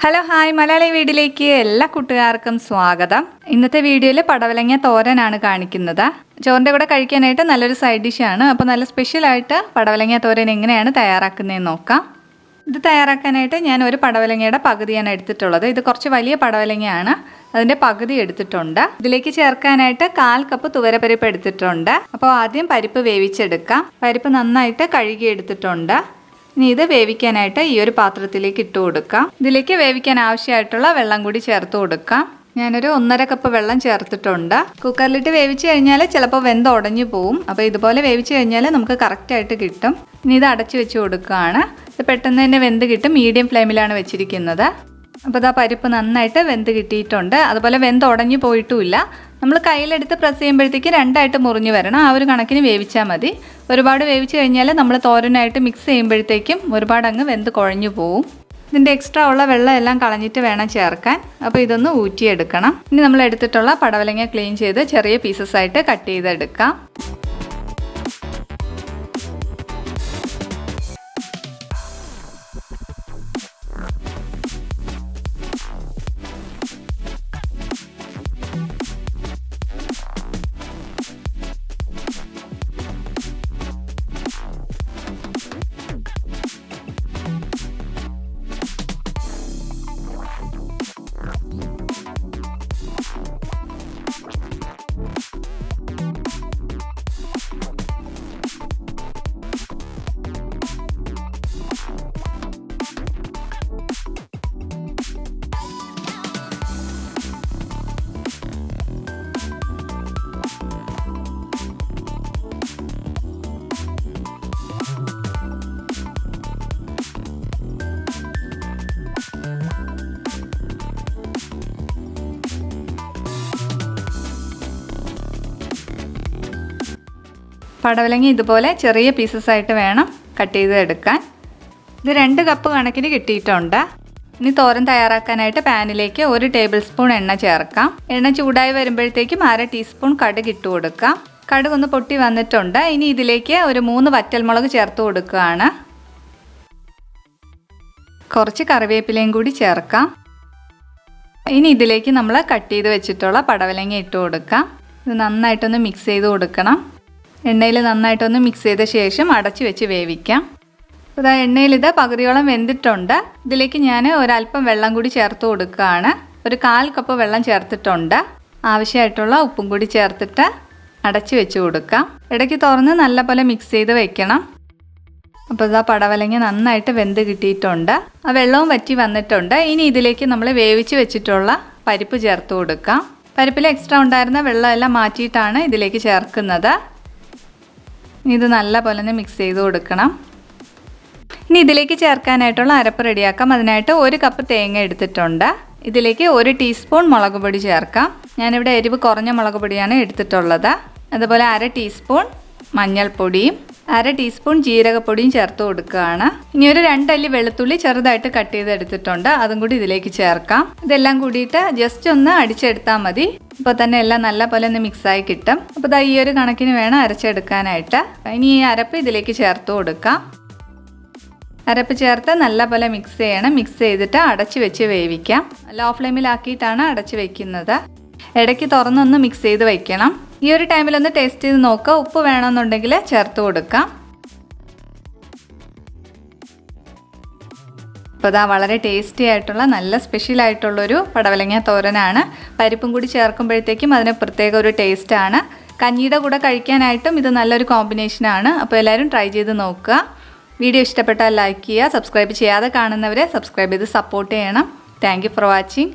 Hello hi Malayali വീഡിയോയിലേക്ക് എല്ലാ കൂട്ടുകാർക്കും സ്വാഗതം. ഇന്നത്തെ വീഡിയോയിൽ പടവലങ്ങ തോരനാണ് കാണിക്കുന്നത്. ചോറിൻ്റെ കൂടെ കഴിക്കാനായിട്ട് നല്ലൊരു സൈഡ് ഡിഷാണ്. അപ്പോൾ നല്ല സ്പെഷ്യലായിട്ട് പടവലങ്ങ തോരൻ എങ്ങനെയാണ് തയ്യാറാക്കുന്നതെന്ന് നോക്കാം. ഇത് തയ്യാറാക്കാനായിട്ട് ഞാൻ ഒരു പടവലങ്ങയുടെ പകുതിയാണ് എടുത്തിട്ടുള്ളത്. ഇത് കുറച്ച് വലിയ പടവലങ്ങയാണ്, അതിൻ്റെ പകുതി എടുത്തിട്ടുണ്ട്. ഇതിലേക്ക് ചേർക്കാനായിട്ട് 1/4 കപ്പ് തുവരപ്പരിപ്പ് എടുത്തിട്ടുണ്ട്. അപ്പോൾ ആദ്യം പരിപ്പ് വേവിച്ചെടുക്കാം. പരിപ്പ് നന്നായിട്ട് കഴുകി എടുത്തിട്ടുണ്ട്. ഇനി ഇത് വേവിക്കാനായിട്ട് ഈ ഒരു പാത്രത്തിലേക്ക് ഇട്ട് കൊടുക്കാം. ഇതിലേക്ക് വേവിക്കാൻ ആവശ്യമായിട്ടുള്ള വെള്ളം കൂടി ചേർത്ത് കൊടുക്കാം. ഞാനൊരു 1.5 കപ്പ് വെള്ളം ചേർത്തിട്ടുണ്ട്. കുക്കറിലിട്ട് വേവിച്ച് കഴിഞ്ഞാൽ ചിലപ്പോൾ വെന്ത് ഉടഞ്ഞു പോവും. അപ്പോൾ ഇതുപോലെ വേവിച്ച് കഴിഞ്ഞാൽ നമുക്ക് കറക്റ്റായിട്ട് കിട്ടും. ഇനി ഇത് അടച്ചു വെച്ച് കൊടുക്കുകയാണ്. ഇത് പെട്ടെന്ന് തന്നെ വെന്ത് കിട്ടും. മീഡിയം ഫ്ലെയിമിലാണ് വെച്ചിരിക്കുന്നത്. അപ്പോൾ ഇതാ പരിപ്പ് നന്നായിട്ട് വെന്ത് കിട്ടിയിട്ടുണ്ട്. അതുപോലെ വെന്ത് ഉടഞ്ഞു പോയിട്ടുമില്ല. നമ്മൾ കയ്യിലെടുത്ത് പ്രസ് ചെയ്യുമ്പോഴത്തേക്ക് രണ്ടായിട്ട് മുറിഞ്ഞു വരണം. ആ ഒരു കണക്കിന് വേവിച്ചാൽ മതി. ഒരുപാട് വേവിച്ച് കഴിഞ്ഞാൽ നമ്മൾ തോരനായിട്ട് മിക്സ് ചെയ്യുമ്പോഴത്തേക്കും ഒരുപാട് അങ്ങ് വെന്ത് കുഴഞ്ഞു പോവും. ഇതിൻ്റെ എക്സ്ട്രാ ഉള്ള വെള്ളം എല്ലാം കളഞ്ഞിട്ട് വേണം ചേർക്കാൻ. അപ്പോൾ ഇതൊന്ന് ഊറ്റിയെടുക്കണം. ഇനി നമ്മൾ എടുത്തിട്ടുള്ള പടവലങ്ങ ക്ലീൻ ചെയ്ത് ചെറിയ പീസസ് ആയിട്ട് കട്ട് ചെയ്തെടുക്കാം. പടവലങ്ങ ഇതുപോലെ ചെറിയ പീസസ് ആയിട്ട് വേണം കട്ട് ചെയ്ത് എടുക്കാൻ. ഇത് 2 കപ്പ് കണക്കിന് കിട്ടിയിട്ടുണ്ട്. ഇനി തോരൻ തയ്യാറാക്കാനായിട്ട് പാനിലേക്ക് 1 ടേബിൾ സ്പൂൺ എണ്ണ ചേർക്കാം. എണ്ണ ചൂടായി വരുമ്പോഴത്തേക്കും 1/2 ടീസ്പൂൺ കടുക് ഇട്ട് കൊടുക്കാം. കടുക് ഒന്ന് പൊട്ടി വന്നിട്ടുണ്ട്. ഇനി ഇതിലേക്ക് ഒരു 3 വറ്റൽമുളക് ചേർത്ത് കൊടുക്കുകയാണ്. കുറച്ച് കറിവേപ്പിലയും കൂടി ചേർക്കാം. ഇനി ഇതിലേക്ക് നമ്മൾ കട്ട് ചെയ്ത് വെച്ചിട്ടുള്ള പടവലങ്ങ ഇട്ട് കൊടുക്കാം. ഇത് നന്നായിട്ടൊന്ന് മിക്സ് ചെയ്ത് കൊടുക്കണം. എണ്ണയിൽ നന്നായിട്ടൊന്ന് മിക്സ് ചെയ്ത ശേഷം അടച്ചു വെച്ച് വേവിക്കാം. അപ്പോൾ എണ്ണയിൽ ഇത് പകുതിയോളം വെന്തിട്ടുണ്ട്. ഇതിലേക്ക് ഞാൻ ഒരല്പം വെള്ളം കൂടി ചേർത്ത് കൊടുക്കുകയാണ്. ഒരു 1/4 കപ്പ് വെള്ളം ചേർത്തിട്ടുണ്ട്. ആവശ്യമായിട്ടുള്ള ഉപ്പും കൂടി ചേർത്തിട്ട് അടച്ചു വെച്ച് കൊടുക്കാം. ഇടയ്ക്ക് തുറന്ന് നല്ലപോലെ മിക്സ് ചെയ്ത് വെക്കണം. അപ്പോൾ ഇതാ പടവലങ്ങ നന്നായിട്ട് വെന്ത് കിട്ടിയിട്ടുണ്ട്. ആ വെള്ളവും വറ്റി വന്നിട്ടുണ്ട്. ഇനി ഇതിലേക്ക് നമ്മൾ വേവിച്ച് വെച്ചിട്ടുള്ള പരിപ്പ് ചേർത്ത് കൊടുക്കാം. പരിപ്പിൽ എക്സ്ട്രാ ഉണ്ടായിരുന്ന വെള്ളമെല്ലാം മാറ്റിയിട്ടാണ് ഇതിലേക്ക് ചേർക്കുന്നത്. ഇത് നല്ല പോലെ ഒന്ന് മിക്സ് ചെയ്ത് കൊടുക്കണം. ഇനി ഇതിലേക്ക് ചേർക്കാനായിട്ടുള്ള അരപ്പ് റെഡിയാക്കാം. അതിനായിട്ട് 1 കപ്പ് തേങ്ങ എടുത്തിട്ടുണ്ട്. ഇതിലേക്ക് 1 ടീസ്പൂൺ മുളക് പൊടി ചേർക്കാം. ഞാനിവിടെ എരിവ് കുറഞ്ഞ മുളക് പൊടിയാണ് എടുത്തിട്ടുള്ളത്. അതുപോലെ 1/2 ടീസ്പൂൺ മഞ്ഞൾപ്പൊടിയും 1/2 ടീസ്പൂൺ ജീരകപ്പൊടിയും ചേർത്ത് കൊടുക്കുകയാണ്. ഇനി ഒരു 2 അല്ലി വെളുത്തുള്ളി ചെറുതായിട്ട് കട്ട് ചെയ്തെടുത്തിട്ടുണ്ട്. അതും കൂടി ഇതിലേക്ക് ചേർക്കാം. ഇതെല്ലാം കൂടിയിട്ട് ജസ്റ്റ് ഒന്ന് അടിച്ചെടുത്താൽ മതി. ഇപ്പോൾ തന്നെ എല്ലാം നല്ല പോലെ ഒന്ന് മിക്സായി കിട്ടും. അപ്പോൾ ഇതാ ഈ ഒരു കണക്കിന് വേണം അരച്ചെടുക്കാനായിട്ട്. ഇനി ഈ അരപ്പ് ഇതിലേക്ക് ചേർത്ത് കൊടുക്കാം. അരപ്പ് ചേർത്ത് നല്ല പോലെ മിക്സ് ചെയ്യണം. മിക്സ് ചെയ്തിട്ട് അടച്ച് വെച്ച് വേവിക്കാം. ലോ ഫ്ലെയിമിലാക്കിയിട്ടാണ് അടച്ച് വെക്കുന്നത്. ഇടയ്ക്ക് തുറന്നൊന്ന് മിക്സ് ചെയ്ത് വയ്ക്കണം. ഈ ഒരു ടൈമിലൊന്ന് ടേസ്റ്റ് ചെയ്ത് നോക്കുക. ഉപ്പ് വേണമെന്നുണ്ടെങ്കിൽ ചേർത്ത് കൊടുക്കാം. അപ്പോൾ ഇതാ വളരെ ടേസ്റ്റി ആയിട്ടുള്ള നല്ല സ്പെഷ്യലായിട്ടുള്ളൊരു പടവലങ്ങ തോരനാണ്. പരിപ്പും കൂടി ചേർക്കുമ്പോഴത്തേക്കും അതിന് പ്രത്യേക ഒരു ടേസ്റ്റാണ്. കഞ്ഞിയുടെ കൂടെ കഴിക്കാനായിട്ടും ഇത് നല്ലൊരു കോമ്പിനേഷനാണ്. അപ്പോൾ എല്ലാവരും ട്രൈ ചെയ്ത് നോക്കുക. വീഡിയോ ഇഷ്ടപ്പെട്ടാൽ ലൈക്ക് ചെയ്യുക. സബ്സ്ക്രൈബ് ചെയ്യാതെ കാണുന്നവരെ സബ്സ്ക്രൈബ് ചെയ്ത് സപ്പോർട്ട് ചെയ്യണം. Thank you for watching.